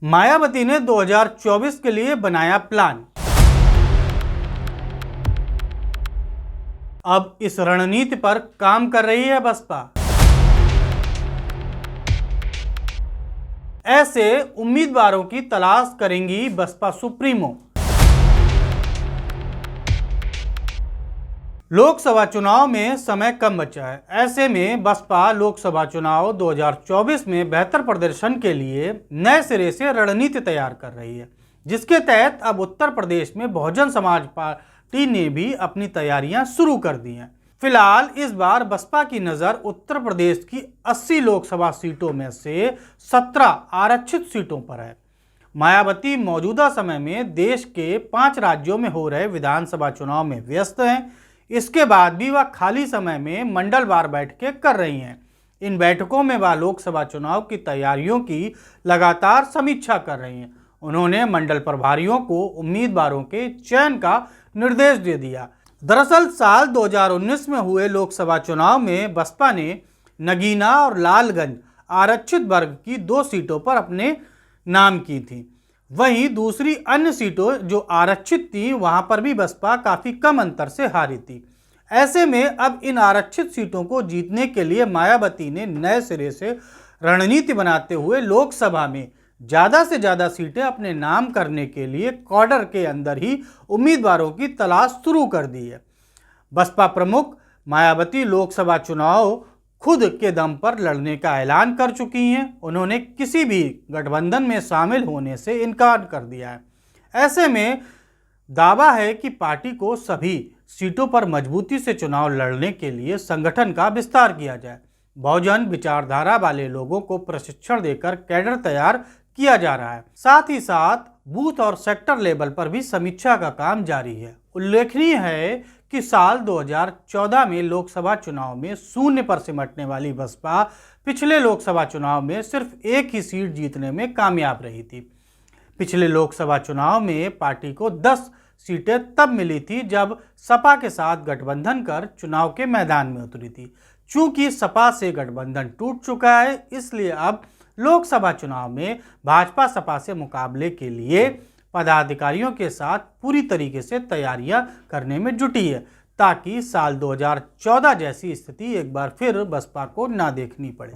मायावती ने 2024 के लिए बनाया प्लान। अब इस रणनीति पर काम कर रही है बसपा। ऐसे उम्मीदवारों की तलाश करेंगी बसपा सुप्रीमो। लोकसभा चुनाव में समय कम बचा है, ऐसे में बसपा लोकसभा चुनाव 2024 में बेहतर प्रदर्शन के लिए नए सिरे से रणनीति तैयार कर रही है, जिसके तहत अब उत्तर प्रदेश में बहुजन समाज पार्टी ने भी अपनी तैयारियां शुरू कर दी हैं। फिलहाल इस बार बसपा की नज़र उत्तर प्रदेश की 80 लोकसभा सीटों में से 17 आरक्षित सीटों पर है। मायावती मौजूदा समय में देश के 5 राज्यों में हो रहे विधानसभा चुनाव में व्यस्त हैं। इसके बाद भी वह खाली समय में मंडलवार बैठकें कर रही हैं। इन बैठकों में वह लोकसभा चुनाव की तैयारियों की लगातार समीक्षा कर रही हैं। उन्होंने मंडल प्रभारियों को उम्मीदवारों के चयन का निर्देश दे दिया। दरअसल साल 2019 में हुए लोकसभा चुनाव में बसपा ने नगीना और लालगंज आरक्षित वर्ग की 2 सीटों पर अपने नाम की थी। वहीं दूसरी अन्य सीटों जो आरक्षित थी वहां पर भी बसपा काफी कम अंतर से हारी थी। ऐसे में अब इन आरक्षित सीटों को जीतने के लिए मायावती ने नए सिरे से रणनीति बनाते हुए लोकसभा में ज्यादा से ज्यादा सीटें अपने नाम करने के लिए कॉर्डर के अंदर ही उम्मीदवारों की तलाश शुरू कर दी है। बसपा प्रमुख मायावती लोकसभा चुनाव खुद के दम पर लड़ने का ऐलान कर चुकी हैं। उन्होंने किसी भी गठबंधन में शामिल होने से इनकार कर दिया है। ऐसे में दावा है कि पार्टी को सभी सीटों पर मजबूती से चुनाव लड़ने के लिए संगठन का विस्तार किया जाए। बहुजन विचारधारा वाले लोगों को प्रशिक्षण देकर कैडर तैयार किया जा रहा है। साथ ही साथ बूथ और सेक्टर लेवल पर भी समीक्षा का काम जारी है। उल्लेखनीय है कि साल 2014 में लोकसभा चुनाव में शून्य पर सिमटने वाली बसपा पिछले लोकसभा चुनाव में सिर्फ एक ही सीट जीतने में कामयाब रही थी। पिछले लोकसभा चुनाव में पार्टी को 10 सीटें तब मिली थी जब सपा के साथ गठबंधन कर चुनाव के मैदान में उतरी थी। चूंकि सपा से गठबंधन टूट चुका है, इसलिए अब लोकसभा चुनाव में भाजपा सपा से मुकाबले के लिए पदाधिकारियों के साथ पूरी तरीके से तैयारियां करने में जुटी है, ताकि साल 2014 जैसी स्थिति एक बार फिर बसपा को ना देखनी पड़े।